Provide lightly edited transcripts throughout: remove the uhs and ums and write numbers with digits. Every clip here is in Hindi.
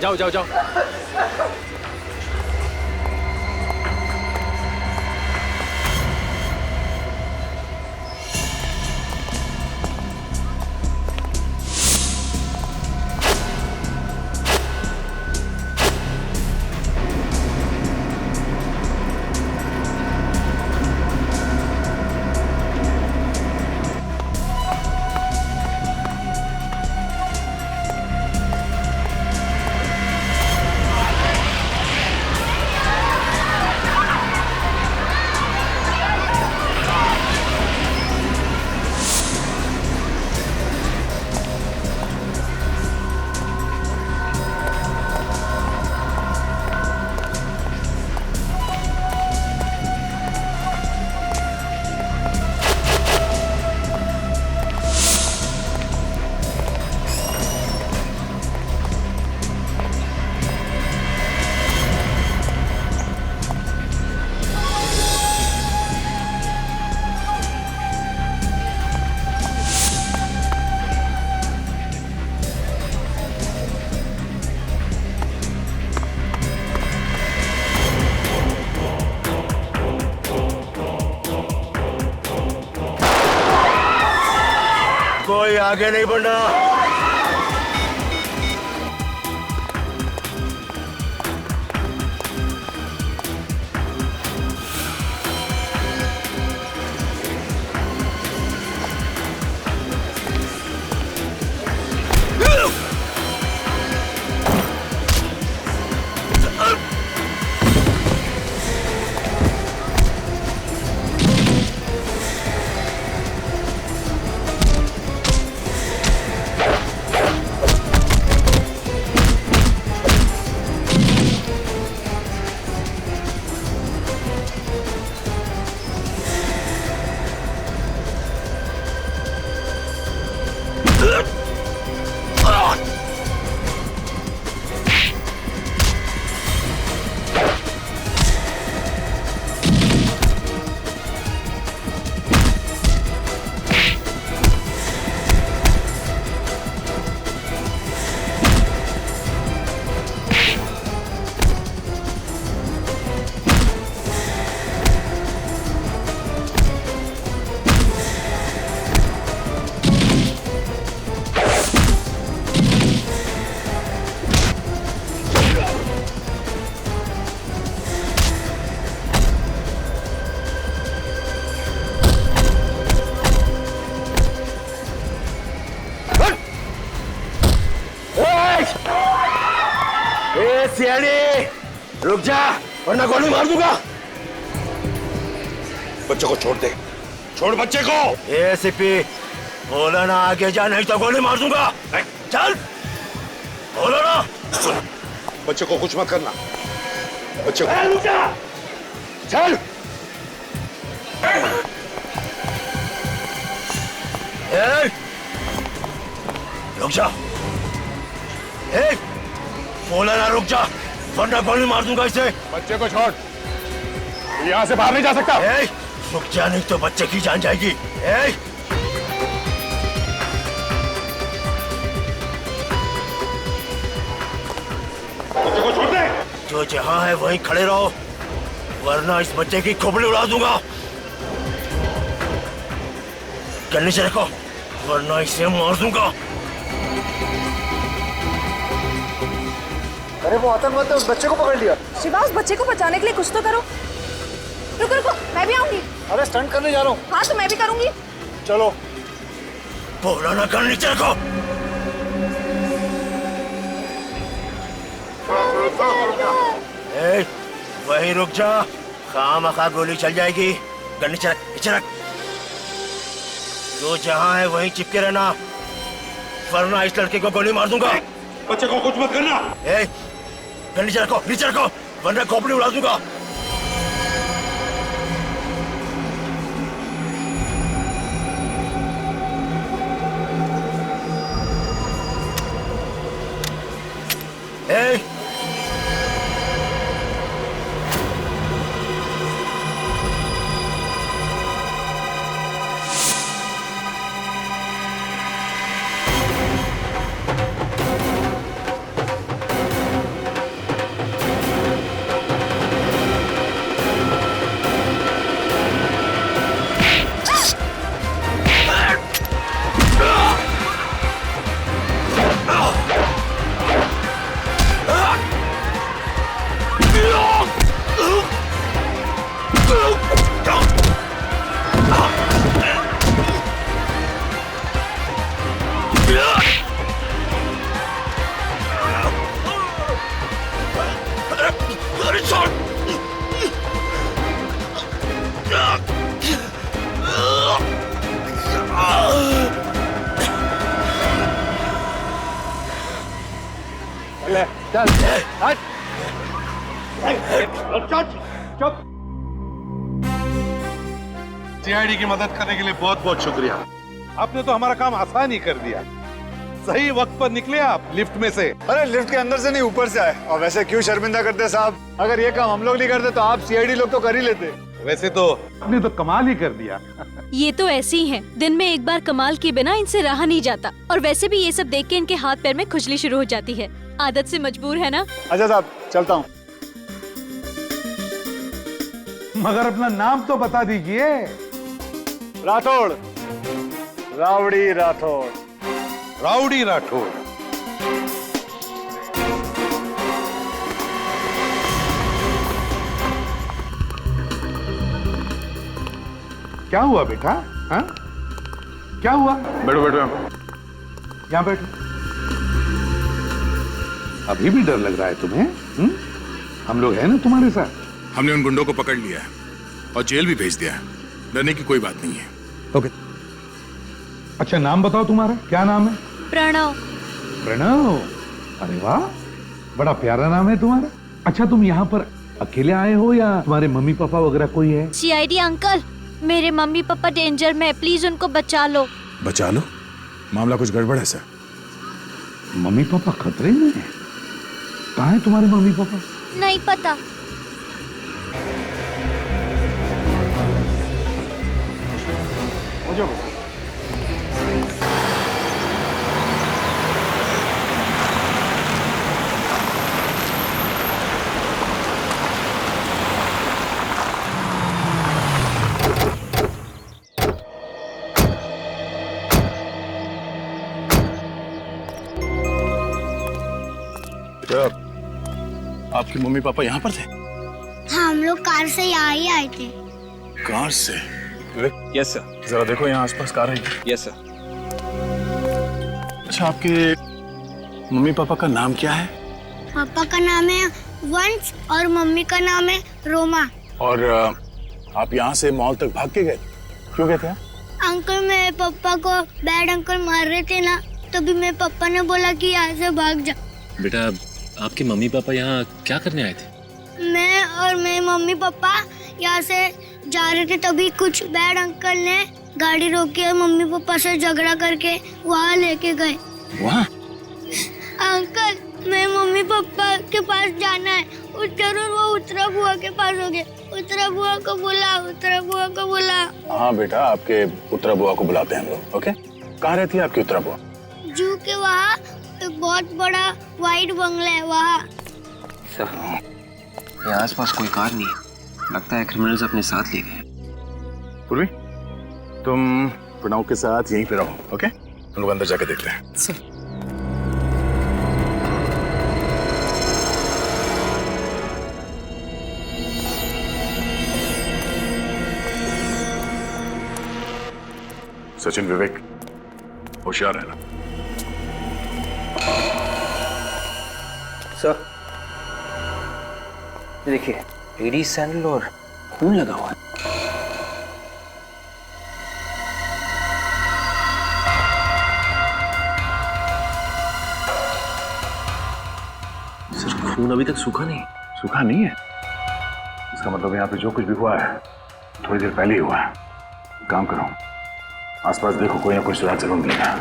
जाओ जाओ जाओ। कोई आगे नहीं बढ़ना। सियाड़ी रुक जा वरना गोली मार दूंगा। बच्चे को छोड़ दे, छोड़ बच्चे को। ए सीपी बोला ना आगे जा नहीं तो गोली मार दूंगा। चल बोलो ना। सुन, बच्चे को कुछ मत करना। बच्चे को रुक जा। चल रुक जा। बोला ना रुक जा वरना गोली मार दूंगा इसे। बच्चे को छोड़, यहाँ से बाहर नहीं जा सकता। रुक जा नहीं तो बच्चे की जान जाएगी। बच्चे को छोड़ दे। जो जहां है वहीं खड़े रहो वरना इस बच्चे की खोपड़ी उड़ा दूंगा। गन्ने से रखो वरना इसे मार दूंगा। अरे वो आतंकवादी ने उस बच्चे को पकड़ लिया। शिवा उस बच्चे को बचाने के लिए कुछ तो करो। रुको रुको मैं भी आऊंगी। अरे स्टंट करने जा रहा हूँ। हाँ तो मैं भी करूंगी। चलो। बोला ना कर नीचे रखो। वहीं रुक जा खामखा गोली चल जाएगी। गन नीचे रख, नीचे रख। जो जहां है वहीं चिपके रहना वरना इस लड़के को गोली मार दूंगा। बच्चे को कुछ मत करना। गन नीचे रखो वरना खोपड़ी उड़ा दूंगा। ले चल हट चुप सीआईडी की मदद करने के लिए बहुत बहुत शुक्रिया। आपने तो हमारा काम आसान ही कर दिया। सही वक्त पर निकले आप लिफ्ट में से। अरे लिफ्ट के अंदर से नहीं ऊपर से आए। और वैसे क्यों शर्मिंदा करते साहब, अगर ये काम हम लोग नहीं करते तो आप सीआईडी लोग तो कर ही लेते। वैसे तो आपने तो कमाल ही कर दिया। ये तो ऐसे ही हैं। दिन में एक बार कमाल किए बिना इनसे रहा नहीं जाता। और वैसे भी ये सब देख के इनके हाथ पैर में खुजली शुरू हो जाती है। आदत से मजबूर है ना। अच्छा साहब चलता हूँ। मगर अपना नाम तो बता दीजिए। राठौड़, रावड़ी राठौड़। राउडी राठौड़। क्या हुआ बेटा? हाँ? क्या हुआ? बैठो बैठो यहाँ बैठो। अभी भी डर लग रहा है तुम्हें? हम लोग हैं ना तुम्हारे साथ। हमने उन गुंडों को पकड़ लिया है और जेल भी भेज दिया है। डरने की कोई बात नहीं है। ओके। अच्छा नाम बताओ तुम्हारा, क्या नाम है? प्रणव। प्रणव, अरे वाह, बड़ा प्यारा नाम है तुम्हारा। अच्छा तुम यहाँ पर अकेले आए हो या तुम्हारे मम्मी पापा वगैरह कोई है? सीआईडी अंकल, मेरे मम्मी पापा डेंजर में, प्लीज उनको बचा लो। बचा लो? मामला कुछ गड़बड़ है सर। मम्मी पापा खतरे में हैं? कहाँ है तुम्हारे मम्मी पापा? नहीं पता। आपके मम्मी पापा यहाँ पर थे? हाँ, हम लोग कार से यहाँ ही आए थे। कार से? Yes sir. जरा देखो यहाँ आसपास कार है। Yes sir. अच्छा आपके मम्मी पापा का नाम क्या है? पापा का नाम है वंश और मम्मी का नाम है रोमा। और आप यहाँ से मॉल तक भाग के गए? क्यों गए थे? अंकल मेरे पापा को बैड अंकल मार रहे थे ना, तभी मेरे पापा ने बोला कि यहाँ से भाग जा। बेटा आपके मम्मी पापा यहाँ क्या करने आए थे? मैं और मेरे मम्मी पापा यहाँ से जा रहे थे, तभी कुछ बैड अंकल ने गाड़ी रोकी और मम्मी पापा से झगड़ा करके वहाँ लेके गए। वहाँ? अंकल मेरे मम्मी पापा के पास जाना है। जरूर वो उत्तरा बुआ के पास हो गए। उत्तरा बुआ को बुला, उत्तरा बुआ को बुला। हाँ बेटा, आपके उत्तरा बुआ को बुलाते हैं हम लोग। ओके, कहाँ रहती है आपकी उत्तरा बुआ? जू के वहाँ एक बहुत बड़ा वाइट बंगला है वहाँ। सर ये आसपास कोई कार नहीं है, लगता है क्रिमिनल्स अपने साथ ले गए। पूर्वी, तुम प्रणव के साथ यहीं पे रहो। ओके, हम लोग अंदर जाके देखते हैं। सर सचिन, विवेक, होशियार रहना। सर देखिए, लेडीज सैंडल और खून लगा हुआ है। सर खून अभी तक सूखा नहीं? सूखा नहीं है? इसका मतलब यहाँ पे जो कुछ भी हुआ है थोड़ी देर पहले ही हुआ है। काम करो, आसपास देखो, कोई ना कोई सुराग जरूर मिलेगा।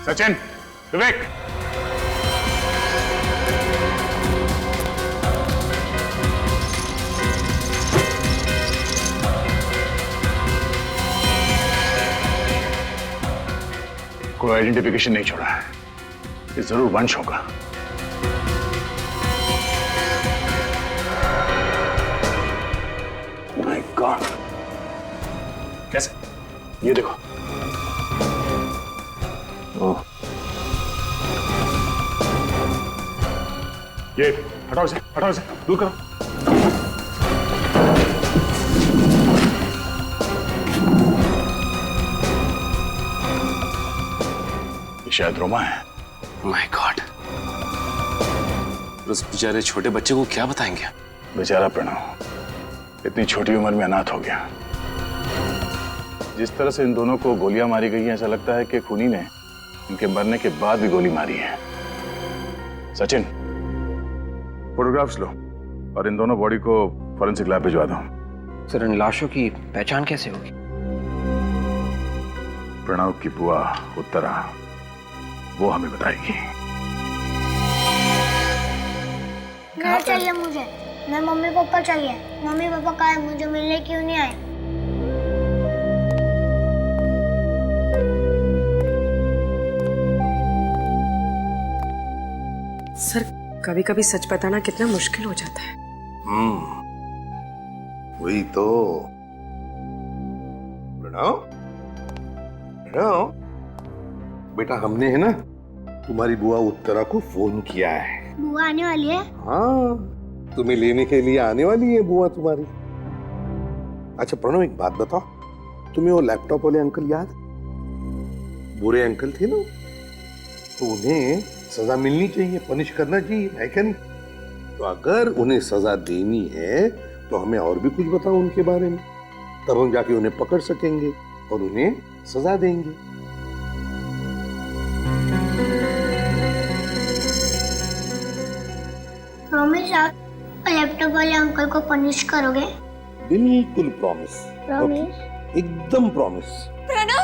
सचिन, विवेक, कोई आइडेंटिफिकेशन नहीं छोड़ा है। ये जरूर वंश होगा। माय गॉड, कैसे? ये देखो। ओह, ये हटाओ इसे, दूर करो। ये शायद रोमा है। माय गॉड, उस बेचारे छोटे बच्चे को क्या बताएंगे? बेचारा प्रणव इतनी छोटी उम्र में अनाथ हो गया। जिस तरह से इन दोनों को गोलियां मारी गई हैं, ऐसा लगता है कि खूनी ने इनके मरने के बाद भी गोली मारी है। सचिन, फोटोग्राफ्स लो और इन दोनों बॉडी को फॉरेंसिक लैब भिजवा दो। सर, इन लाशों की पहचान कैसे होगी? प्रणव की बुआ उत्तरा वो हमें बताएगी। घर चाहिए मुझे, मैं मम्मी पापा चाहिए। मम्मी पापा कहाँ है? मुझे मिलने क्यों नहीं आए? सर, कभी कभी सच बताना कितना मुश्किल हो जाता है। वही तो। प्रणव, प्रणव बेटा, हमने है ना तुम्हारी बुआ उत्तरा को फोन किया है। बुआ आने वाली है? हाँ, तुम्हें लेने के लिए आने वाली है बुआ तुम्हारी। अच्छा प्रणव, एक बात बताओ, तुम्हें वो लैपटॉप वाले अंकल याद? बुरे अंकल थे ना, तो उन्हें सजा मिलनी चाहिए, पनिश करना चाहिए, है क्या नहीं? तो अगर उन्हें सजा देनी है तो हमें और भी कुछ बताओ उनके बारे में, तब हम जाके उन्हें पकड़ सकेंगे और उन्हें सजा देंगे। प्रॉमिस आप लैपटॉप वाले अंकल को पनिश करोगे? बिल्कुल प्रॉमिस। प्रॉमिस? एकदम प्रॉमिस। प्रणव,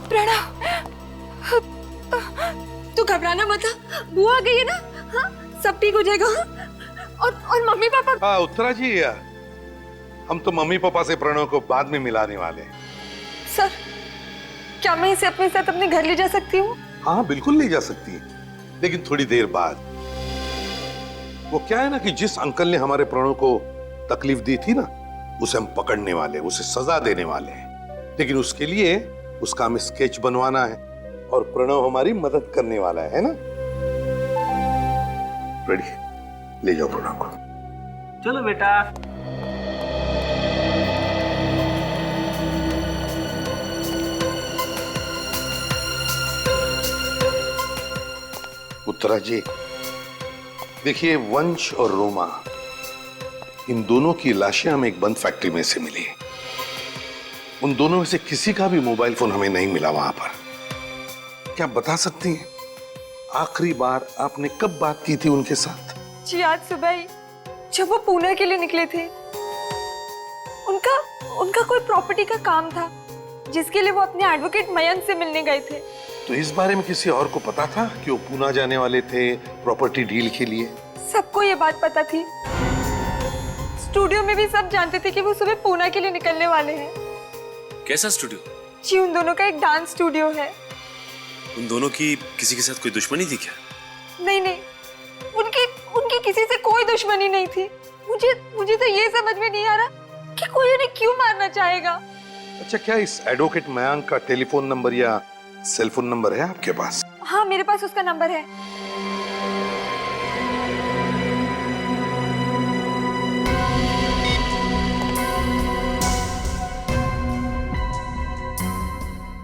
प्रणव, तू घबराना मत। बुआ आ गई है ना? हाँ, सब ठीक हो जाएगा। और मम्मी पापा? हाँ उत्तरा जी, हम तो मम्मी पापा से प्रणव को बाद में मिलाने वाले हैं। सर, क्या मैं इसे अपने साथ अपने घर ले जा सकती हूँ? हाँ बिल्कुल ले जा सकती है, लेकिन थोड़ी देर बाद। वो क्या है ना कि जिस अंकल ने हमारे प्रणव को तकलीफ दी थी ना, उसे हम पकड़ने वाले, उसे सजा देने वाले हैं। लेकिन उसके लिए उसका हमें स्केच बनवाना है और प्रणव हमारी मदद करने वाला है ना? रेडी, ले जाओ प्रणव को। चलो बेटा। उत्तरा जी, देखिए, वंश और रोमा, इन दोनों की लाशें हमें एक बंद फैक्ट्री में से मिली। उन दोनों में से किसी का भी मोबाइल फोन हमें नहीं मिला वहां पर। क्या बता सकती हैं आखिरी बार आपने कब बात की थी उनके साथ? जी आज सुबह ही, जब वो पुणे के लिए निकले थे। उनका कोई प्रॉपर्टी का काम था जिसके लिए वो अपने एडवोकेट मयंक से मिलने गए थे। तो इस बारे में किसी और को पता था कि वो पुणे जाने वाले थे प्रॉपर्टी डील के लिए? सबको ये बात पता थी। स्टूडियो में भी सब जानते थे कि वो सुबह पुणे के लिए निकलने वाले हैं। कैसा स्टूडियो? जी, उन दोनों का एक डांस स्टूडियो है। उन दोनों की किसी के साथ कोई दुश्मनी थी क्या? नहीं, उनकी किसी से कोई दुश्मनी नहीं थी। मुझे तो ये समझ में नहीं आ रहा कि कोई उन्हें क्यों मारना चाहेगा। अच्छा, क्या इस एडवोकेट मयंक का टेलीफोन नंबर या सेल फोन नंबर है आपके पास? हाँ, मेरे पास उसका नंबर है।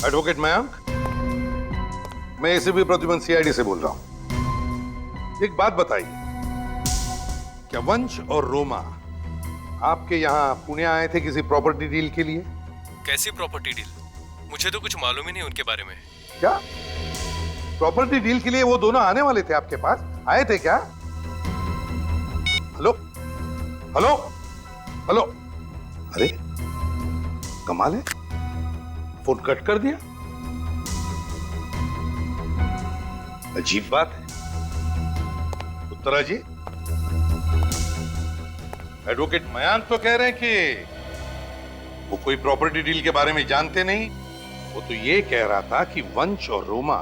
एडवोकेट मयंक, मैं एसीपी प्रद्युमन सीआईडी से बोल रहा हूं। एक बात बताइए, क्या वंश और रोमा आपके यहाँ पुणे आए थे किसी प्रॉपर्टी डील के लिए? कैसी प्रॉपर्टी डील? मुझे तो कुछ मालूम ही नहीं उनके बारे में। क्या प्रॉपर्टी डील के लिए वो दोनों आने वाले थे आपके पास? आए थे क्या? हेलो हेलो हेलो, अरे कमाल है, फोन कट कर दिया। अजीब बात है। उत्तरा जी, एडवोकेट मयांक तो कह रहे हैं कि वो कोई प्रॉपर्टी डील के बारे में जानते नहीं। वो तो ये कह रहा था कि वंश और रोमा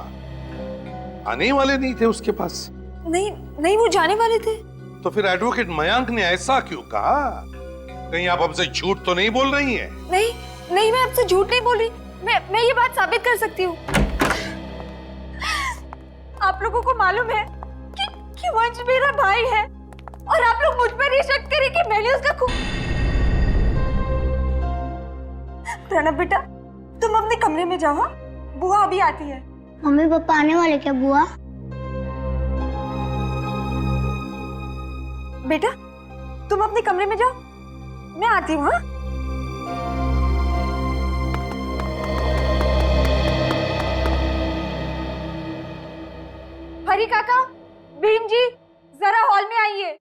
आने वाले नहीं थे उसके पास। नहीं नहीं, वो जाने वाले थे। तो फिर एडवोकेट मयांक ने ऐसा क्यों कहा? कहीं आप हमसे झूठ तो नहीं बोल रही हैं? नहीं नहीं, मैं आपसे झूठ नहीं बोल रही। मैं ये बात साबित कर सकती हूँ। आप लोगों को मालूम है कि वंश मेरा भाई है और आप लोग मुझ पर ही शक करें कि मैंने उसका खून। प्रणव बेटा, तुम अपने कमरे में जाओ, बुआ अभी आती है। मम्मी पापा आने वाले क्या बुआ? बेटा तुम अपने कमरे में जाओ, मैं आती हूँ। हाँ, हरी काका, भीम जी, जरा हॉल में आइए।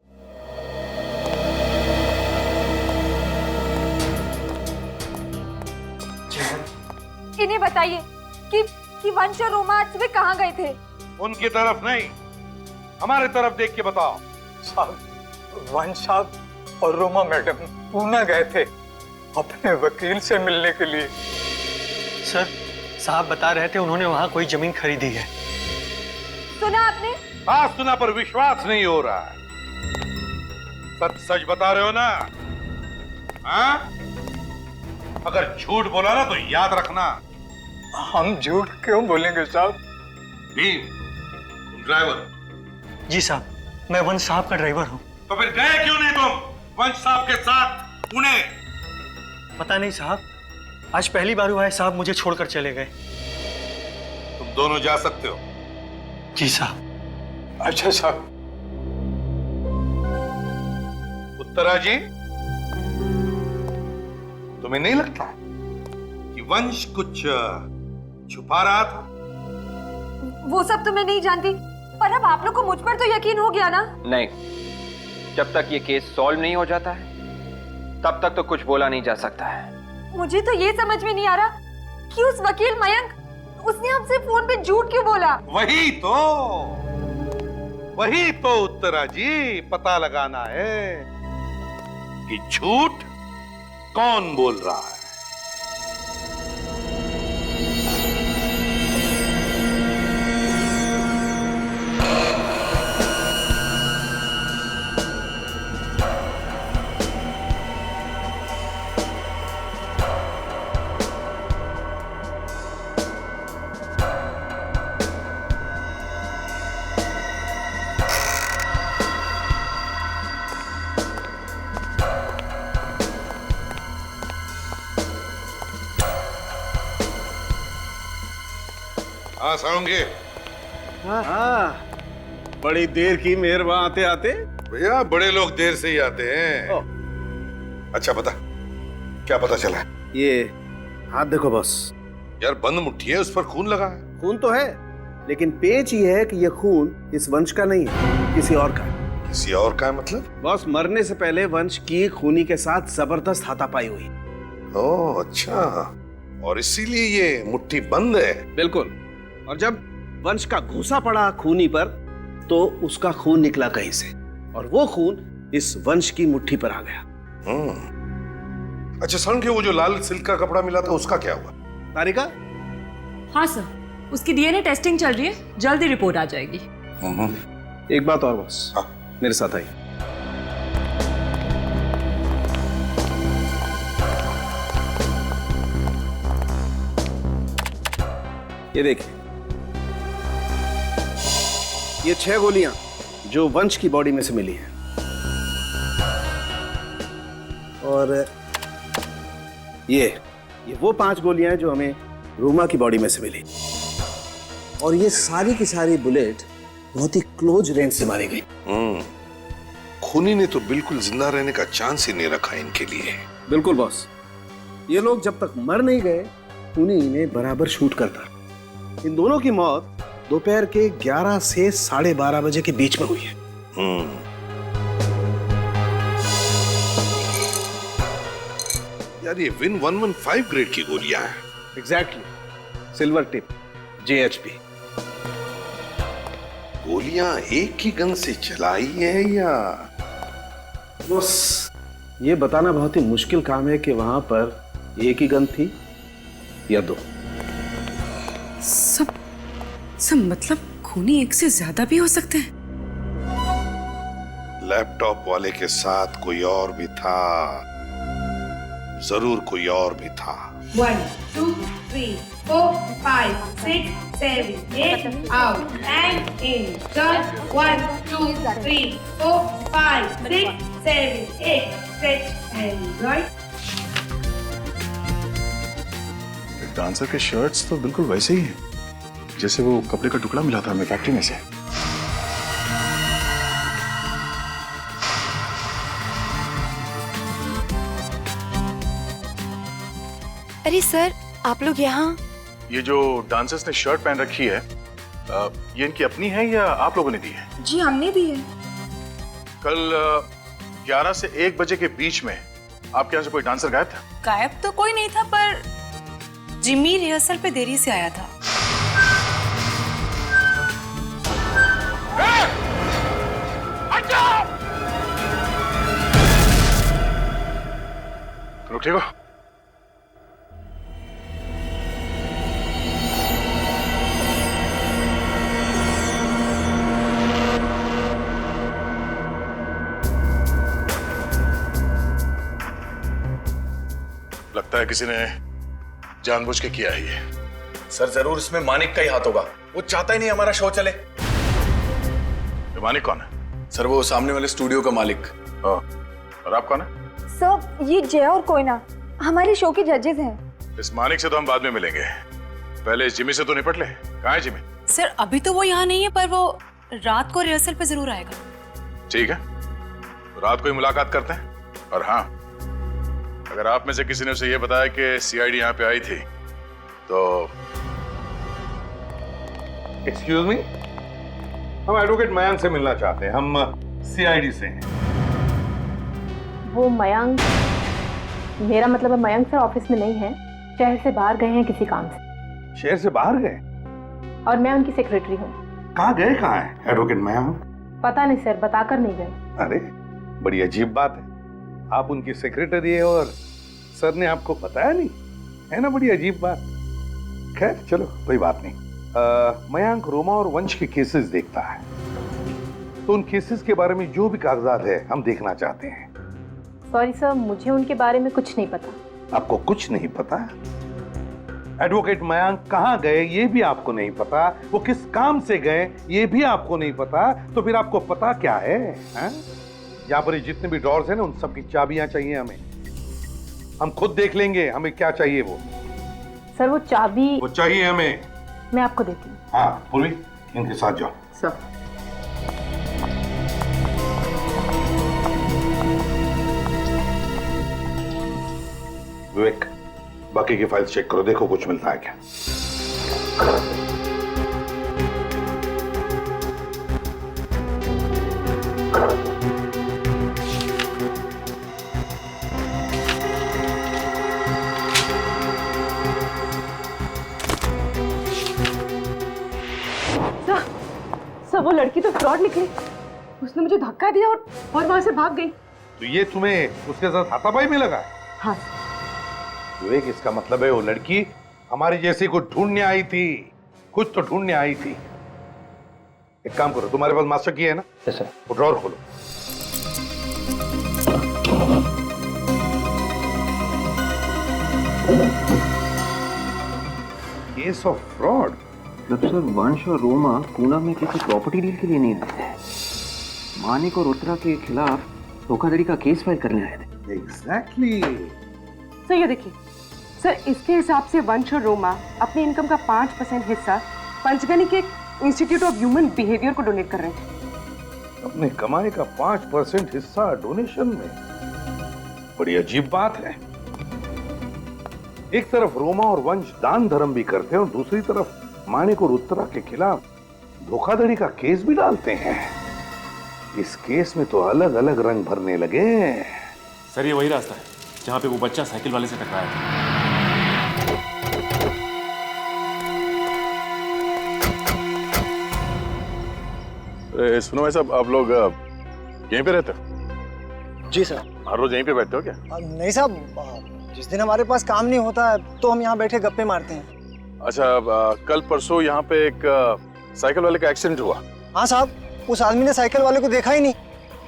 इन्हें बताइए कि वंश और रोमा आज सुबह कहाँ गए थे? उनकी तरफ नहीं, हमारे तरफ देख के बताओ। साहब, वंश साहब और रोमा मैडम पूना गए थे अपने वकील से मिलने के लिए। सर, साहब बता रहे थे उन्होंने वहाँ कोई जमीन खरीदी है। सुना आपने? हाँ सुना, पर विश्वास नहीं हो रहा है। सच सच बता रहे हो ना? हाँ? अगर झूठ बोला ना तो याद रखना। हम झूठ क्यों बोलेंगे साहब? भीम, तुम ड्राइवर? जी साहब, मैं वंश साहब का ड्राइवर हूँ। तो फिर गए क्यों नहीं तुम वंश साहब के साथ पुणे? पता नहीं साहब, आज पहली बार हुआ है साहब मुझे छोड़कर चले गए। तुम दोनों जा सकते हो। जी साहब। अच्छा साहब। उत्तरा जी, तुम्हें नहीं लगता कि वंश कुछ छुपा रहा था? वो सब तो मैं नहीं जानती, पर अब आप लोग को मुझ पर तो यकीन हो गया ना? नहीं, जब तक ये केस सॉल्व नहीं हो जाता है तब तक तो कुछ बोला नहीं जा सकता है। मुझे तो ये समझ में नहीं आ रहा कि उस वकील मयंक, उसने हमसे फोन पे झूठ क्यों बोला? वही तो उत्तरा जी पता लगाना है कि झूठ कौन बोल रहा है। हाँ सारंगी। हाँ, बड़ी देर की मेहरबान आते आते। भैया बड़े लोग देर से ही आते हैं। अच्छा बता, क्या पता चला? ये हाथ देखो बॉस। यार बंद मुट्ठी है, उस पर खून लगा है। खून तो है, लेकिन पेच ये है कि ये खून इस वंश का नहीं है, किसी और का है। किसी और का है मतलब? बॉस, मरने से पहले वंश की खूनी के साथ जबरदस्त हाथापाई हुई। ओह अच्छा, और इसीलिए ये मुट्ठी बंद है। बिल्कुल। और जब वंश का घूसा पड़ा खूनी पर तो उसका खून निकला कहीं से, और वो खून इस वंश की मुट्ठी पर आ गया। अच्छा सारंगी, वो जो लाल सिल्क का कपड़ा मिला था उसका क्या हुआ? तारिका? हाँ सर, उसकी डीएनए टेस्टिंग चल रही है, जल्दी रिपोर्ट आ जाएगी। एक बात और बॉस। हाँ। मेरे साथ आइए। ये देखिए, ये 6 गोलियां जो वंश की बॉडी में से मिली हैं, और ये वो 5 गोलियां हैं जो हमें रोमा की बॉडी में से मिली, और ये सारी की सारी बुलेट बहुत ही क्लोज रेंज से मारी गई। खूनी ने तो बिल्कुल जिंदा रहने का चांस ही नहीं रखा इनके लिए। बिल्कुल बॉस, ये लोग जब तक मर नहीं गए खूनी इन्हें बराबर शूट करता। इन दोनों की मौत दोपहर के 11 से 12:30 बजे के बीच में हुई है। यार ये विन 115 ग्रेड की गोलियां हैं। Exactly, silver tip, JHP। गोलियां एक ही गन से चलाई है या? बस ये बताना बहुत ही मुश्किल काम है कि वहां पर एक ही गन थी या दो। सब मतलब खूनी एक से ज्यादा भी हो सकते हैं। लैपटॉप वाले के साथ कोई और भी था, जरूर कोई और भी था। 1 2 3 4 5 6 7 8 out and in. Turn 1 2 3 4 5 6 7 8 stretch and right. Dancer के शर्ट्स तो बिल्कुल वैसे ही हैं जैसे वो कपड़े का टुकड़ा मिला था हमें फैक्ट्री में से। अरे सर, आप लोग यहाँ? ये जो डांसर्स ने शर्ट पहन रखी है, ये इनकी अपनी है या आप लोगों ने दी है? जी हमने दी है। कल 11 से 1 बजे के बीच में आपके यहाँ से कोई डांसर गायब था? गायब तो कोई नहीं था, पर जिमी रिहर्सल पे देरी से आया था। तुम ठीक हो? लगता है किसी ने जानबूझ के किया है ये। सर जरूर इसमें मानिक का ही हाथ होगा, वो चाहता ही नहीं हमारा शो चले। ये मानिक कौन है? सर वो सामने वाले स्टूडियो का मालिक। और आप कौन है? सर ये जय और कोयना हमारे शो के जजेस हैं। इस मानिक से तो हम बाद में मिलेंगे, पहले जिमी से तो निपट ले। कहाँ है जिमी? सर अभी तो वो यहाँ नहीं है, पर वो रात को रिहर्सल पे जरूर आएगा। ठीक है, तो रात को ही मुलाकात करते हैं। और हाँ, अगर आप में से किसी ने उसे यह बताया कि सीआईडी यहाँ पे आई थी तो एक्सक्यूज मी, हम एडवोकेट मयंक से मिलना चाहते हैं। हम सीआईडी से हैं। वो मयंक, मेरा मतलब है मयंक सर ऑफिस में नहीं है, शहर से बाहर गए हैं किसी काम से। शहर से बाहर गए? और मैं उनकी सेक्रेटरी हूँ। कहाँ गए, कहाँ है एडवोकेट मयंक? पता नहीं सर, बताकर नहीं गए। अरे बड़ी अजीब बात है, आप उनकी सेक्रेटरी है और सर ने आपको बताया नहीं, है ना? बड़ी अजीब बात। खैर चलो कोई बात नहीं। मयंक रोमा और वंश के केसेस देखता है, तो उन केसेस के बारे में जो भी कागजात है हम देखना चाहते हैं। सॉरी सर, मुझे उनके बारे में कुछ नहीं पता। आपको कुछ नहीं पता? एडवोकेट मयंक कहाँ गए ये भी आपको नहीं पता, वो किस काम से गए ये भी आपको नहीं पता, तो फिर आपको पता क्या है? यहाँ पर जितने भी ड्रॉर्स हैं ना, उन सब की चाबियां चाहिए हमें। हम खुद देख लेंगे हमें क्या चाहिए वो। सर वो चाबी वो चाहिए हमें। मैं आपको देती हूँ। हाँ पूर्वी, इनके साथ जाओ। सर विवेक, बाकी की फाइल्स चेक करो, देखो कुछ मिलता है क्या। सर वो लड़की तो फ्रॉड निकली, उसने मुझे धक्का दिया और वहां से भाग गई। तो ये तुम्हें उसके साथ हाथापाई में लगा? हाँ विवेक, इसका मतलब है वो लड़की हमारी जैसी को ढूंढने आई थी, कुछ तो ढूंढने आई थी। एक काम करो, तुम्हारे पास मास्टर की है ना? Yes sir. वो ड्रॉर खोलो। Case of fraud. मतलब सर वंश और रोमा पूना में किसी प्रॉपर्टी डील के लिए नहीं आए थे, मानिक और उत्तरा के खिलाफ धोखाधड़ी का केस फाइल करने आए थे। एग्जैक्टली। सर ये देखिए सर, इसके हिसाब से वंश और रोमा अपनी इनकम का 5% हिस्सा पंचगनी के इंस्टीट्यूट ऑफ ह्यूमन बिहेवियर को डोनेट कर रहे थे। अपने कमाई का 5% हिस्सा डोनेशन में? बड़ी अजीब बात है। एक तरफ रोमा और वंश दान धर्म भी करते हैं और दूसरी तरफ मानिक और उत्तरा के खिलाफ धोखाधड़ी का केस भी डालते हैं। इस केस में तो अलग अलग रंग भरने लगे। सर ये वही रास्ता है जहां पे वो बच्चा साइकिल वाले से टकराया था। सुनो भाई साहब, आप लोग यहीं पे रहते हो? जी सर। हर रोज यहीं पे बैठते हो क्या? नहीं साहब, जिस दिन हमारे पास काम नहीं होता है तो हम यहाँ बैठे गप्पे मारते हैं। अच्छा, कल परसों यहाँ पे एक साइकिल वाले का एक्सीडेंट हुआ। हाँ साहब, उस आदमी ने साइकिल वाले को देखा ही नहीं।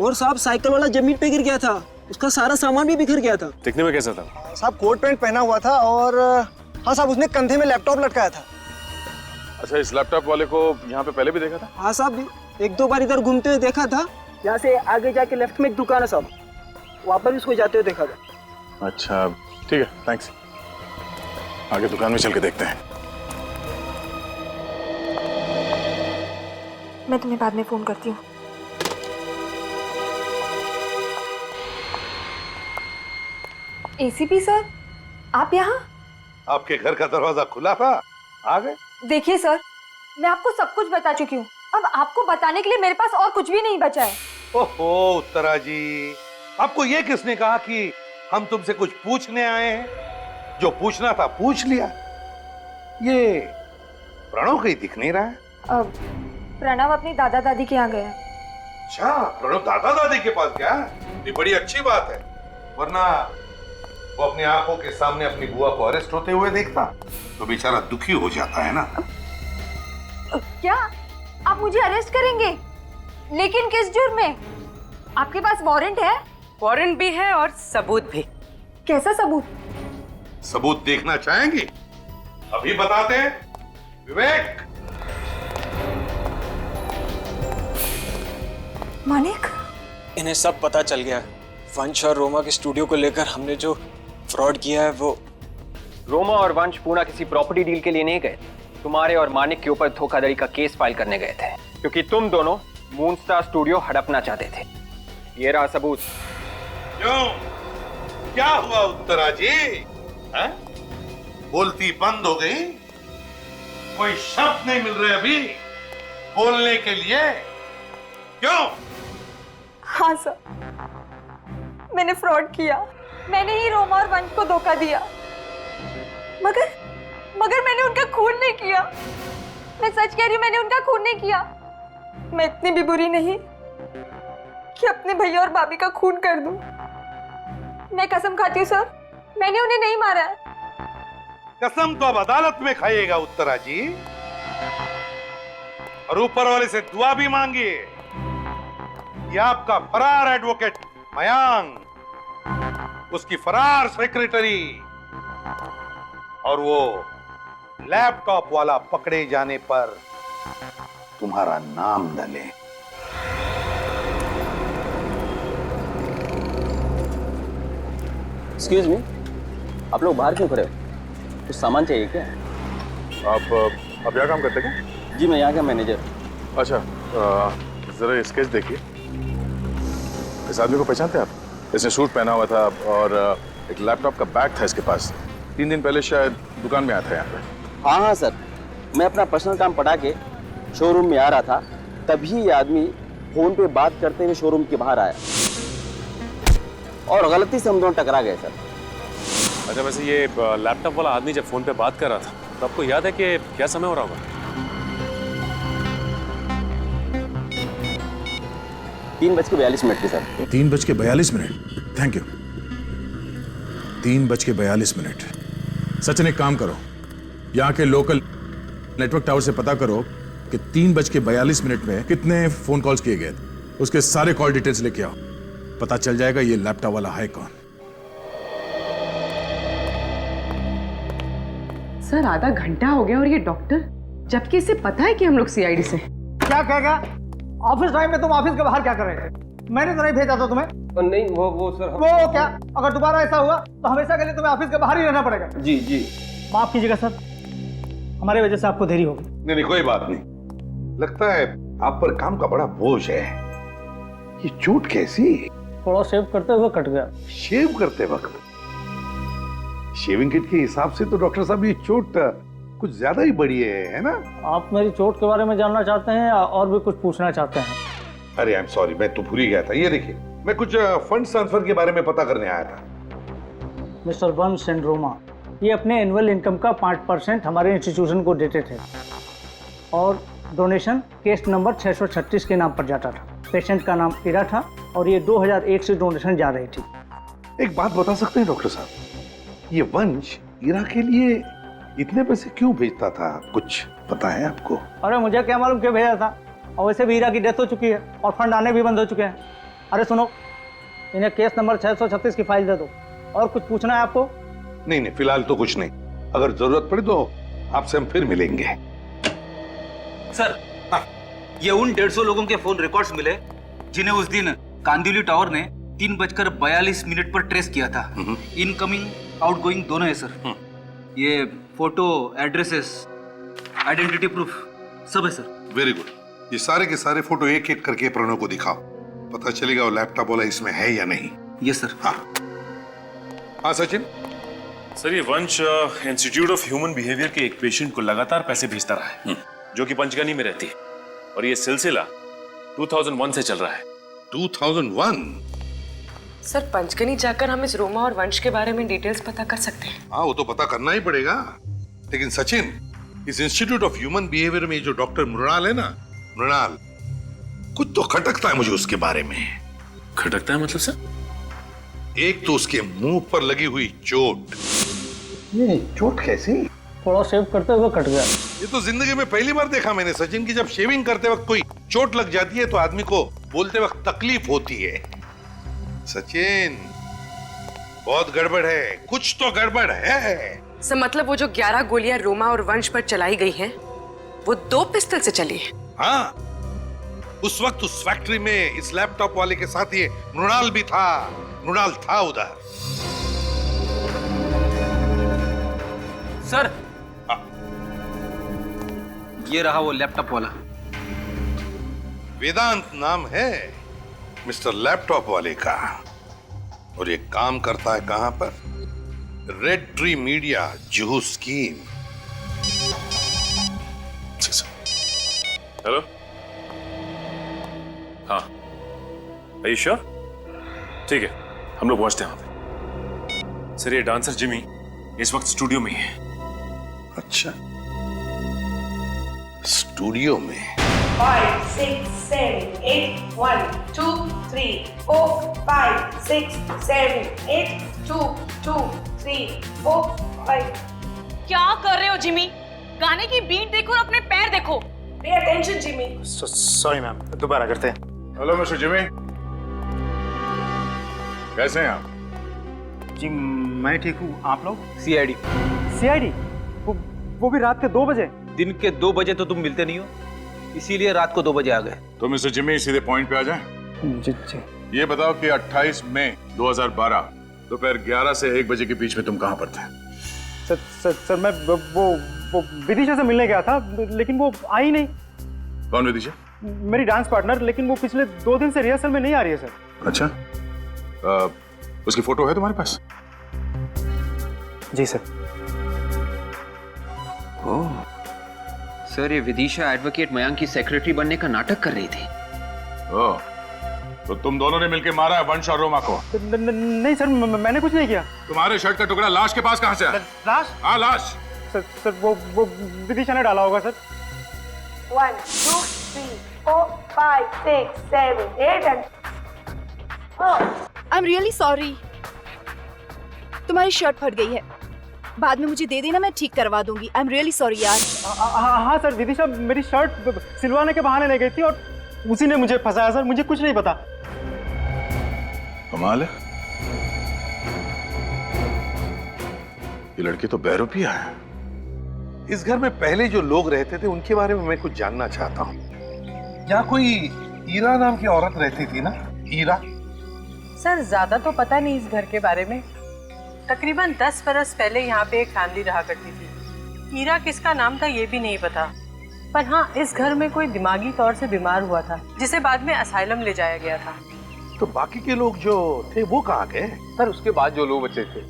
और साहब साइकिल वाला जमीन पे गिर गया था, उसका सारा सामान भी बिखर गया था। दिखने में कैसा था? साहब कोट पैंट पहना हुआ था और हाँ साहब उसने कंधे में लैपटॉप लटकाया था। अच्छा, इस लैपटॉप वाले को यहाँ पे पहले भी देखा था? हाँ साहब, एक दो बार इधर घूमते हुए देखा था। यहाँ से आगे जाके लेफ्ट में एक दुकान है साहब, वहाँ पर भी उसको जाते हुए देखा था। अच्छा ठीक है, थैंक्स। आगे दुकान में चल के देखते हैं। मैं तुम्हें बाद में फोन करती हूँ। एसीपी सर, आप यहाँ? आपके घर का दरवाजा खुला था, आ गए। देखिए सर, मैं आपको सब कुछ बता चुकी हूँ। अब आपको बताने के लिए मेरे पास और कुछ भी नहीं बचा है। ओहो उत्तरा जी, आपको ये किसने कहा कि हम तुमसे कुछ पूछने आए हैं? जो पूछना था पूछ लिया। ये प्रणव कहीं दिख नहीं रहा है। प्रणव अपनी दादा दादी के यहाँ गया। अच्छा, प्रणव दादा दादी के पास गया? ये बड़ी अच्छी बात है, वरना वो अपनी आंखों के सामने अपनी बुआ को अरेस्ट होते हुए देखता तो बेचारा दुखी हो जाता है ना। क्या आप मुझे अरेस्ट करेंगे? लेकिन किस जुर्म में? आपके पास वारंट है? वारंट भी है और सबूत भी। कैसा सबूत? सबूत देखना चाहेंगे? अभी बताते हैं। विवेक। मानिक, इन्हें सब पता चल गया। वंश और रोमा के स्टूडियो को लेकर हमने जो फ्रॉड किया है वो। रोमा और वंश पूना किसी प्रॉपर्टी डील के लिए नहीं गए, तुम्हारे और मानिक के ऊपर धोखाधड़ी का केस फाइल करने गए थे, क्योंकि तुम दोनों मूनस्टार स्टूडियो हड़पना चाहते थे। ये रहा सबूत। क्यों, क्या हुआ उत्तरा जी? है? बोलती बंद हो गई? कोई शब्द नहीं मिल रहे अभी बोलने के लिए? क्यों? हाँ सर, मैंने फ्रॉड किया। मैंने ही रोमा और वंश को धोखा दिया, मगर मैंने उनका खून नहीं किया। मैं सच कह रही हूँ, मैंने उनका खून नहीं किया। मैं इतनी भी बुरी नहीं कि अपने भैया और भाभी का खून कर दूं। मैं कसम खाती हूँ सर, मैंने उन्हें नहीं मारा है। कसम तो अब अदालत में खाइएगा उत्तरा जी, और ऊपर वाले से दुआ भी मांगिए कि आपका फरार एडवोकेट मयांक, उसकी फरार सेक्रेटरी और वो लैपटॉप वाला पकड़े जाने पर तुम्हारा नाम डले। एक्सक्यूज मी, आप लोग बाहर क्यों खड़े हो? कुछ सामान चाहिए क्या? आप यहाँ काम करते क्या? जी, मैं यहाँ का मैनेजर। अच्छा, जरा स्केच देखिए। इस आदमी को पहचानते हैं आप? इसने सूट पहना हुआ था और एक लैपटॉप का बैग था इसके पास। 3 दिन पहले शायद दुकान में आया था यहाँ पे। हाँ सर, मैं अपना पर्सनल काम पटा के शोरूम में आ रहा था, तभी ये आदमी फोन पे बात करते हुए शोरूम के बाहर आया और गलती से हम दोनों टकरा गए सर। अच्छा, वैसे ये लैपटॉप वाला आदमी जब फोन पे बात कर रहा था तो आपको याद है कि क्या समय हो रहा होगा? 3:42 की सर। 3:42। Thank you. 3:42। सचिन, एक काम करो, यहाँ के लोकल नेटवर्क टावर से पता करो कि 3:42 में कितने फोन कॉल्स किए गए थे। उसके सारे कॉल डिटेल्स लेके आओ, पता चल जाएगा ये लैपटॉप वाला है कौन। सर, आधा घंटा हो गया और ये डॉक्टर, जबकि इसे पता है कि हम लोग सीआईडी से। क्या कहेगा? ऑफिस टाइम में तुम ऑफिस के बाहर क्या कर रहे थे? मैंने तो नहीं भेजा था तुम्हें। नहीं, वो सर। वो क्या? अगर दोबारा ऐसा हुआ तो हमेशा के लिए तुम्हें ऑफिस के बाहर ही रहना पड़ेगा। जी जी। माफ कीजिएगा सर, हमारी वजह से आपको देरी होगी। नहीं, कोई बात नहीं। लगता है आप पर काम का बड़ा बोझ है। ये चोट कैसी? थोड़ा शेव करते हुए कट गया। शेव करते वक्त? शेविंग किट के हिसाब से तो डॉक्टर साहब ये चोट कुछ ज्यादा ही बड़ी है ना? आप मेरी चोट के बारे में जानना चाहते हैं या और भी कुछ पूछना चाहते हैं? अरे आई एम सॉरी, मैं तो भूल ही गया था। ये देखिए, मैं कुछ फंड ट्रांसफर के बारे में पता करने आया था। मिस्टर वंश एंड रोमा, ये अपने एनुअल इनकम का 5% हमारे इंस्टीट्यूशन को देते थे और डोनेशन केस नंबर 636 के नाम पर जाता था। पेशेंट का नाम इरा था और ये 2001 से डोनेशन जा रही थी। एक बात बता सकते हैं डॉक्टर साहब, ये वंश ईरा के लिए इतने पैसे क्यों भेजता था, कुछ पता है आपको? अरे मुझे क्या मालूम क्यों भेजा था, और वैसे भी हीरा की डेथ हो चुकी है और फंड आने भी बंद हो चुके हैं। अरे सुनो, इन्हें केस नंबर 636 की फाइल दे दो। और कुछ पूछना है आपको? नहीं नहीं, फिलहाल तो कुछ नहीं, अगर जरूरत पड़े तो आपसे हम फिर मिलेंगे। सर, ये उन 150 लोगों के फोन रिकॉर्ड्स मिले जिन्हें उस दिन कांदिवली टावर ने 3:42 पर ट्रेस किया था। इनकमिंग आउटगोइंग दोनों है सर। ये फोटो, एड्रेसेस, आइडेंटिटी प्रूफ सब है सर। वेरी गुड, ये सारे के सारे फोटो एक एक करके प्रणव को दिखाओ, पता चलेगा वो लैपटॉप वाला इसमें है या नहीं। Yes sir. हाँ सचिन। सर, ये वंश इंस्टीट्यूट ऑफ ह्यूमन बिहेवियर के एक पेशेंट को लगातार पैसे भेजता रहा है, जो कि पंचगनी में रहती है, और ये सिलसिला 2001 से चल रहा है। 2001? सर, पंचगनी जाकर हम इस रोमा और वंश के बारे में डिटेल्स पता कर सकते हैं। हाँ, वो तो पता करना ही पड़ेगा। लेकिन सचिन, इस इंस्टीट्यूट ऑफ ह्यूमन बिहेवियर में जो डॉक्टर मृणाल है ना, मृणाल, कुछ तो खटकता है मुझे उसके बारे में। खटकता है मतलब सर? एक तो उसके मुंह पर लगी हुई चोट। ये चोट कैसी? थोड़ा शेव करते हुए कट गया। ये तो जिंदगी में पहली बार देखा मैंने सचिन की जब शेविंग करते वक्त कोई चोट लग जाती है तो आदमी को बोलते वक्त तकलीफ होती है। सचिन, बहुत गड़बड़ है, कुछ तो गड़बड़ है। सर, मतलब वो जो 11 गोलियां रोमा और वंश पर चलाई गई हैं, वो 2 पिस्टल से चली है। हाँ, उस वक्त उस फैक्ट्री में इस लैपटॉप वाले के साथ ये मृणाल भी था। मृणाल था उधर। सर, ये रहा वो लैपटॉप वाला। वेदांत नाम है मिस्टर लैपटॉप वाले का, और ये काम करता है कहां पर? Red tree media, Juhu scheme. Hello, हाँ, are you sure? ठीक है, हम लोग पहुंचते हैं वहां पे। सर, ये डांसर जिमी इस वक्त स्टूडियो में ही है। अच्छा, स्टूडियो में? 5, 6, 7, 8, 1, 2, 3, 4, 5, 6, 7, 8, 2, 2, 3, 4, 5। क्या कर रहे हो जिमी? गाने की बीट देखो और अपने पैर देखो। Pay attention Jimmy. Sorry ma'am, दोबारा करते हैं। हेलो मिस्टर जिमी, कैसे हैं आप? जी मैं ठीक हूँ, आप लोग? सीआईडी। सीआईडी? वो भी रात के 2 बजे? दिन के 2 बजे तो तुम मिलते नहीं हो, इसीलिए रात को 2 बजे आ गए। तो मिस्टर जिमी, सीधे पॉइंट पे आ जाएं। जी जी। ये बताओ कि 28 मई 2012 दोपहर 11 से 1 बजे के बीच में तुम कहां पर थे? सर मैं वो विदिशा से मिलने गया था, लेकिन वो आई नहीं। कौन विदिशा? मेरी डांस पार्टनर, लेकिन वो पिछले 2 दिन से रिहर्सल में नहीं आ रही है सर। अच्छा, उसकी फोटो है तुम्हारे पास? जी सर। ओह सर, ये विदिशा एडवोकेट मयांक की सेक्रेटरी बनने का नाटक कर रही थी। ओह, तो तुम दोनों ने मिलकर मारा है वंश और रोमा को? नहीं सर, मैंने कुछ नहीं किया। तुम्हारे शर्ट का टुकड़ा लाश के पास कहां से आया? लाश? हाँ, लाश। सर वो विदिशा ने डाला होगा sir. 1, 2, 3, 4, 5, 6, 7, 8 and I am really sorry. तुम्हारी शर्ट फट गई है, बाद में मुझे दे देना, मैं ठीक करवा दूंगी। आई एम रियली सॉरी यार। हाँ सर, विदिशा मेरी शर्ट सिलवाने के बहाने ले गई थी और उसी ने मुझे फंसाया सर, मुझे कुछ नहीं पता। कमाल है, ये लड़की तो बहरूपिया है। इस घर में पहले जो लोग रहते थे उनके बारे में मैं कुछ जानना चाहता हूँ। यहाँ कोई ईरा नाम की औरत रहती थी ना? ईरा? सर, ज्यादा तो पता नहीं इस घर के बारे में। तकरीबन 10 बरस पहले यहाँ पे एक फैमिली रहा करती थी। ईरा किसका नाम था ये भी नहीं पता, पर हाँ, इस घर में कोई दिमागी तौर से बीमार हुआ था, जिसे बाद में असाइलम ले जाया गया था। तो बाकी के लोग जो थे वो कहाँ गए? सर, उसके बाद जो लोग बचे थे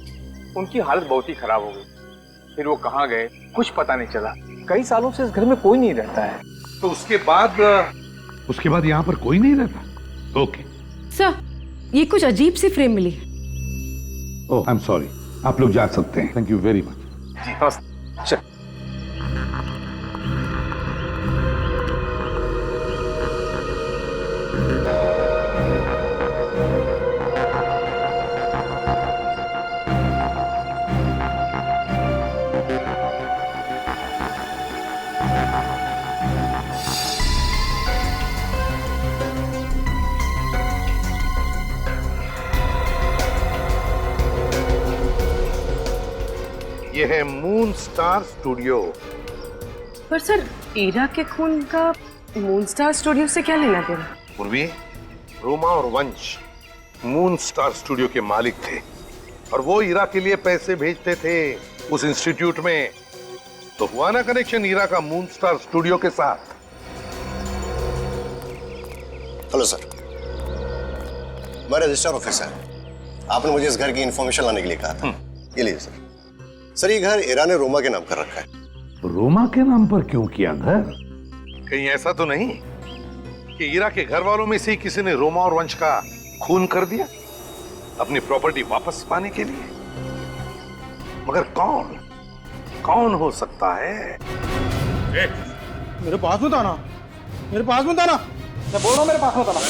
उनकी हालत बहुत ही खराब हो गई, फिर वो कहाँ गए कुछ पता नहीं चला। कई सालों से इस घर में कोई नहीं रहता है। तो उसके बाद यहाँ पर कोई नहीं रहता? ओके सर, ये कुछ अजीब सी फ्रेम मिली। ओह, आई एम सॉरी, आप लोग जा सकते हैं। Thank you very much. जी नमस्ते। ये है मून स्टार स्टूडियो। पर सर, ईरा के खून का मून स्टार स्टूडियो से क्या लेना देना? पूर्वी, रोमा और वंश मून स्टार स्टूडियो के मालिक थे और वो ईरा के लिए पैसे भेजते थे उस इंस्टीट्यूट में। तो हुआ ना कनेक्शन ईरा का मून स्टार स्टूडियो के साथ। हेलो सर, मैं रजिस्ट्रार ऑफिसर। आपने मुझे इस घर की इंफॉर्मेशन लाने के लिए कहा था। ये लीजिए सर। सर, ये घर ईरा ने रोमा के नाम कर रखा है। रोमा के नाम पर क्यों किया घर? कहीं ऐसा तो नहीं कि ईरा के घर वालों में से ही किसी ने रोमा और वंश का खून कर दिया अपनी प्रॉपर्टी वापस पाने के लिए? मगर कौन हो सकता है? मेरे पास मत आना, मेरे पास मत आना, मैं बोल रहा हूँ मेरे पास मत आना,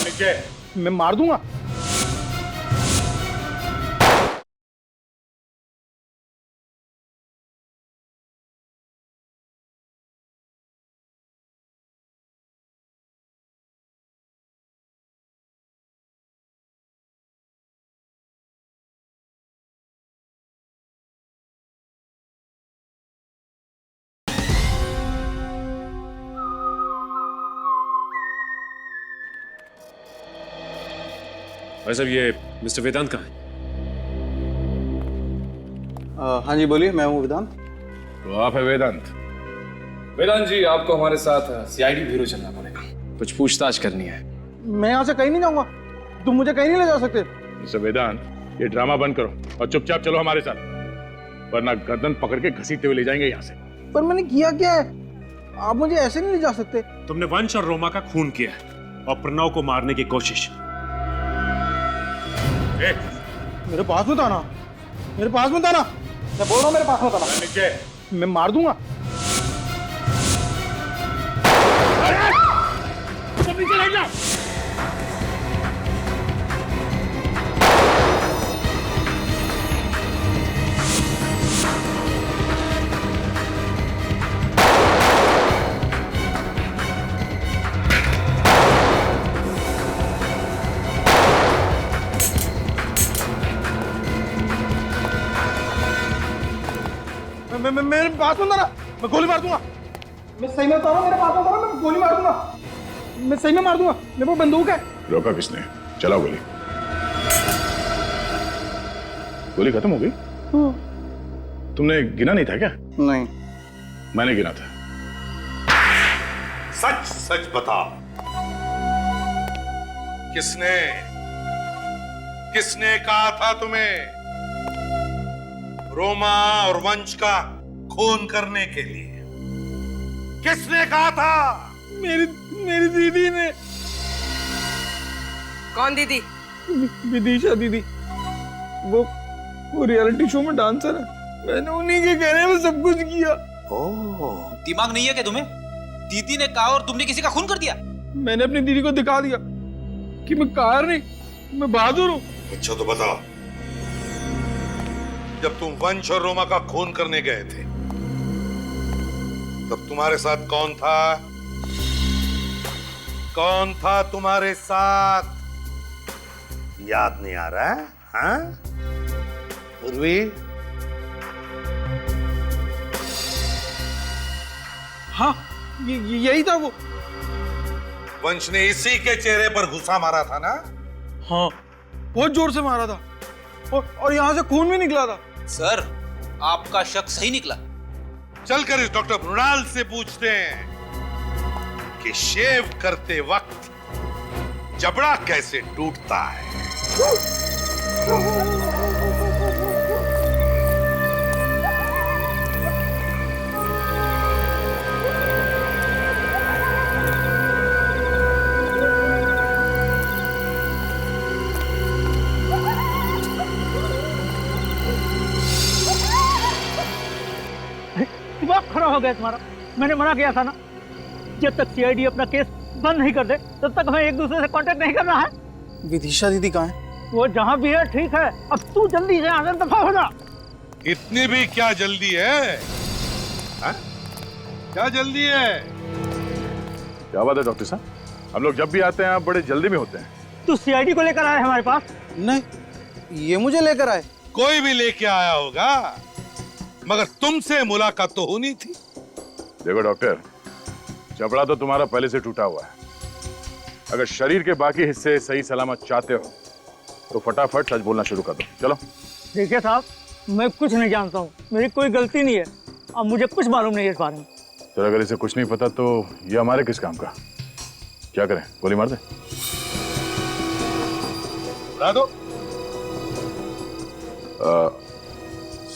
मैं मार दूंगा। भाई साहब, ये मिस्टर वेदांत कहाँ है? हाँ जी बोलिए, मैं हूँ वेदांत। तो आप है वेदांत? वेदांत जी, आपको हमारे साथ सीआईडी ब्यूरो चलना पड़ेगा, कुछ पूछताछ करनी है। मैं यहाँ से कहीं नहीं जाऊंगा, तुम मुझे कहीं नहीं ले जा सकते। मिस्टर वेदांत, ये ड्रामा बंद करो और चुपचाप चलो हमारे साथ, वरना गर्दन पकड़ के घसीटते हुए ले जाएंगे यहाँ से। पर मैंने किया क्या है? आप मुझे ऐसे नहीं ले जा सकते। तुमने वंश और रोमा का खून किया है और प्रणव को मारने की कोशिश। मेरे पास मत आना, मेरे पास मत आना, मैं बोल रहा हूँ मेरे पास मत आना, मैं मार दूंगा। मेरे पास मत आना, मैं गोली मार दूंगा। मैं सही में बता रहा हूँ, मेरे पास मत आना, मैं गोली मार दूंगा। मैं सही में मार दूंगा, मेरे पास बंदूक है। रोका किसने? चलाओ गोली। गोली खत्म हो गई? तुमने गिना नहीं था क्या? नहीं, मैंने गिना था। सच सच बता, किसने कहा था तुम्हें रोमा और वंश का खून करने के लिए? किसने कहा था? मेरी दीदी ने। कौन दीदी? विदिशा दीदी, वो रियलिटी शो में डांसर है। मैंने उन्हीं के कहने में सब कुछ किया। दिमाग नहीं है क्या तुम्हें? दीदी ने कहा और तुमने किसी का खून कर दिया? मैंने अपनी दीदी को दिखा दिया कि मैं कायर नहीं, मैं बहादुर हूँ। अच्छा तो बताओ, जब तुम वंश और रोमा का खून करने गए थे तब तुम्हारे साथ कौन था? कौन था तुम्हारे साथ? याद नहीं आ रहा है? हाँ? उर्वी? हाँ, यही था वो। वंश ने इसी के चेहरे पर घुसा मारा था ना? हाँ, बहुत जोर से मारा था और यहाँ से खून भी निकला था। सर, आपका शक सही निकला। चलकर इस डॉक्टर मृणाल से पूछते हैं कि शेव करते वक्त जबड़ा कैसे टूटता है। दिमाग खराब हो गया तुम्हारा। मैंने मना किया था ना, जब तक सीआईडी अपना केस बंद नहीं कर दे तब तक हमें एक दूसरे से कांटेक्ट नहीं करना है। विदिशा दीदी कहाँ है? वो जहाँ भी है ठीक है, अब तू जल्दी से आगे दफा हो जा। इतनी भी क्या जल्दी है? हा? क्या जल्दी है? क्या बात है डॉक्टर साहब, हम लोग जब भी आते हैं आप बड़े जल्दी में होते हैं। तू सीआईडी को लेकर आया हमारे पास? नहीं, ये मुझे लेकर आए। कोई भी लेके आया होगा, मगर तुमसे मुलाकात तो होनी थी। देखो डॉक्टर, जबड़ा तो तुम्हारा पहले से टूटा हुआ है। अगर शरीर के बाकी हिस्से सही सलामत चाहते हो तो फटाफट सच बोलना शुरू कर दो। चलो। देखिए साहब, मैं कुछ नहीं जानता हूँ, मेरी कोई गलती नहीं है। अब मुझे कुछ मालूम नहीं है इस बारे में। तो अगर इसे कुछ नहीं पता तो ये हमारे किस काम का? क्या करें, गोली मार दे? उड़ा दो।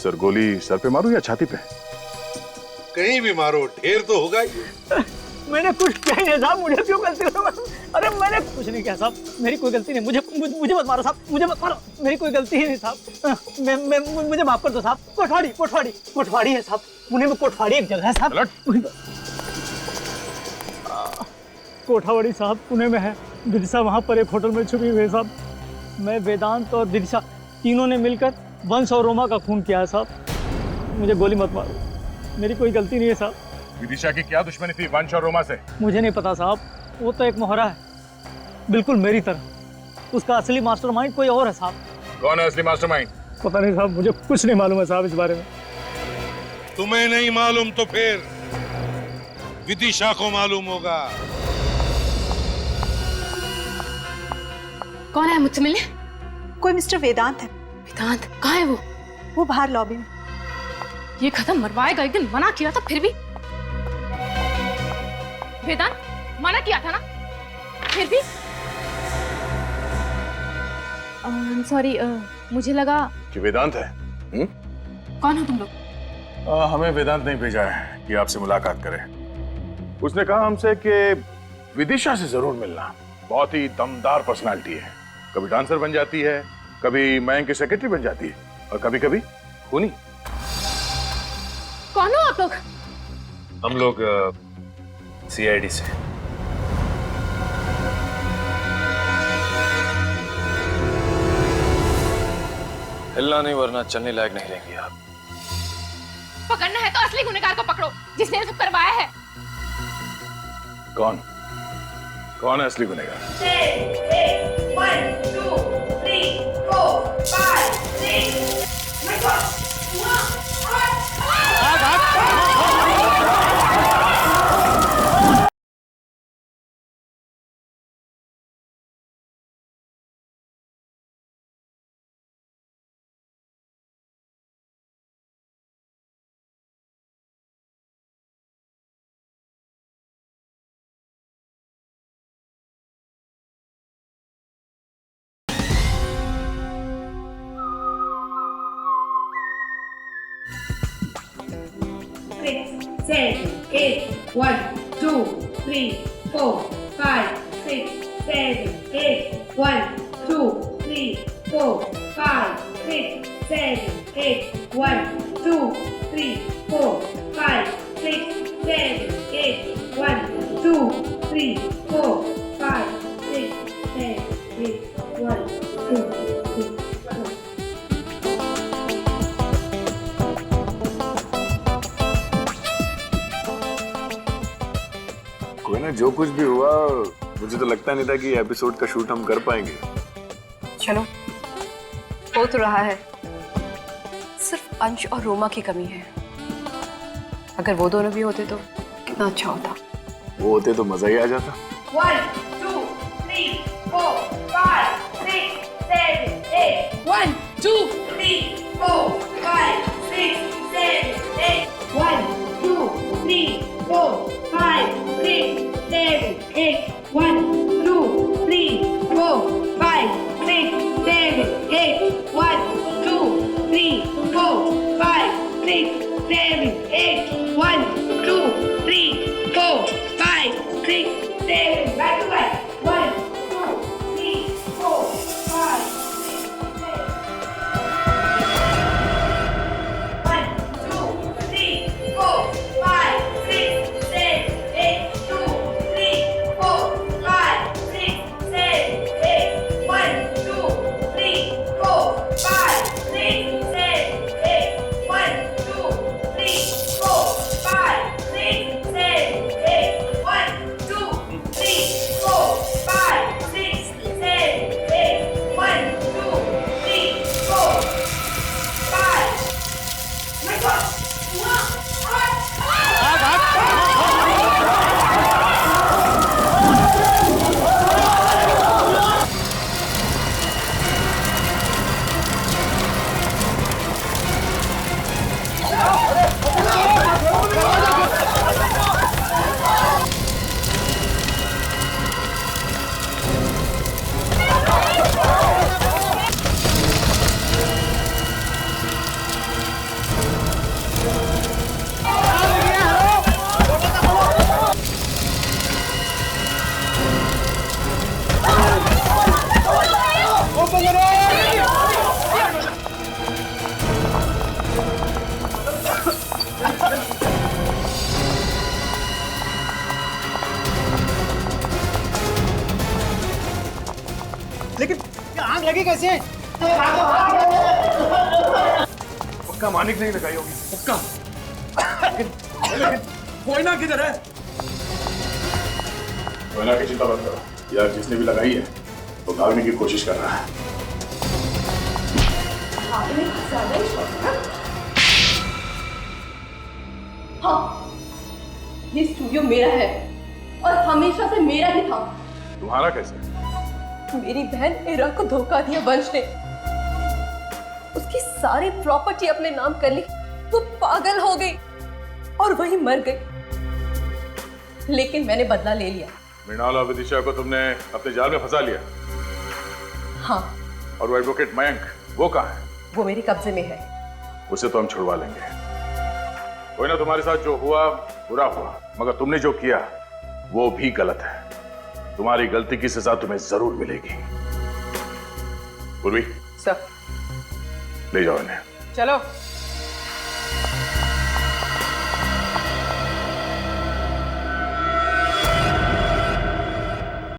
सर, गोली सर पे मारूं या छाती पे? कहीं भी मारो, ढेर तो होगा ही। मैंने कुछ किया नहीं साहब, मुझे क्यों गलती हो? अरे मैंने कुछ नहीं किया साहब, मेरी कोई गलती नहीं। मुझे मत मारो साहब, मुझे मत मारो, मेरी कोई गलती ही नहीं साहब। मुझे माफ कर दो साहब। कोटवाड़ी है साहब, पुणे में कोटवाड़ी एक जगह है साहब। कोठावाड़ी साहब पुणे में है। दिशा वहाँ पर एक होटल में छुपी हुई है साहब। मैं, वेदांत और दिशा तीनों ने मिलकर वंश और रोमा का खून किया है साहब। मुझे गोली मत मारो, मेरी कोई गलती नहीं है साहब। विदिशा की क्या दुश्मनी थी वंश और रोमा से? मुझे नहीं पता साहब, वो तो एक मोहरा है, बिल्कुल मेरी तरह। उसका असली मास्टरमाइंड कोई और है साहब। कौन है असली मास्टरमाइंड? पता नहीं साहब, मुझे कुछ नहीं मालूम है साहब इस बारे में। तुम्हें नहीं मालूम तो फिर विदिशा को मालूम होगा। कौन है मुझसे मिलने? कोई मिस्टर वेदांत है। वेदांत कहाँ है वो बाहर लॉबी में। ये खत्म मरवाएगा, एक दिन मना किया था फिर भी। वेदांत मना किया था ना, फिर भी। सॉरी, मुझे लगा कि वेदांत है। कौन हो तुम लोग? हमें वेदांत नहीं भेजा है कि आपसे मुलाकात करें। उसने कहा हमसे कि विदिशा से जरूर मिलना। बहुत ही दमदार पर्सनालिटी है। कभी डांसर बन जाती है, कभी मयंक की सेक्रेटरी बन जाती है, और कभी कभी खूनी। कौन हो आप लोग? हम लोग सीआईडी से। हिलना नहीं वरना चलने लायक नहीं रहेंगे आप। पकड़ना है तो असली गुनहगार को पकड़ो, जिसने ये सब करवाया है। कौन है असली गुनहगार? 1 2 3 4 5 6 My God! Six, 7, 8, 1, 2, 3, 4, 5, 6, 7, 8, 1, 2, 3, 4, 5, 6, 7, 8, 1, 2, 3, 4, 5, 6, 7, 8, 1, 2, 3, 4, 5, 6, 7, 8, 1, 2, 3, 4. कोई ना, जो कुछ भी हुआ मुझे तो लगता नहीं था कि एपिसोड का शूट हम कर पाएंगे। चलो, हो तो रहा है, सिर्फ अंश और रोमा की कमी है। अगर वो दोनों भी होते तो कितना अच्छा होता। वो होते तो मजा ही आ जाता। 1 2 3 4 5 6 7 8 1 2 3 4 5 6 7 8 1 2 3 4 5 6 7 8 1 2 3 4 5 6 7 8 1 2 3 4 5 6 7 8 1 2 3 4 5 6 7 back to back 1 2 3 4 5 6 7 से। पक्का मानिक नहीं लगाई होगी। पक्का। कोयना किधर है? कोयना की चिंता मत करो यार, जिसने भी लगाई है वो भागने की कोशिश कर रहा है। हाँ, ये स्टूडियो मेरा है और हमेशा से मेरा ही था। तुम्हारा कैसे? मेरी बहन इरा को धोखा दिया वंश ने, उसकी सारी प्रॉपर्टी अपने नाम कर ली। वो पागल हो गई और वही मर गई। लेकिन मैंने बदला ले लिया। मृणाल और विदिशा को तुमने अपने जाल में फंसा लिया। हाँ। और वो एडवोकेट मयंक, वो कहाँ है? वो मेरे कब्जे में है। उसे तो हम छुड़वा लेंगे। कोई ना, तुम्हारे साथ जो हुआ बुरा हुआ, मगर तुमने जो किया वो भी गलत है। तुम्हारी गलती की सजा तुम्हें जरूर मिलेगी। पूर्वी, सर ले जाओ इन्हें। चलो।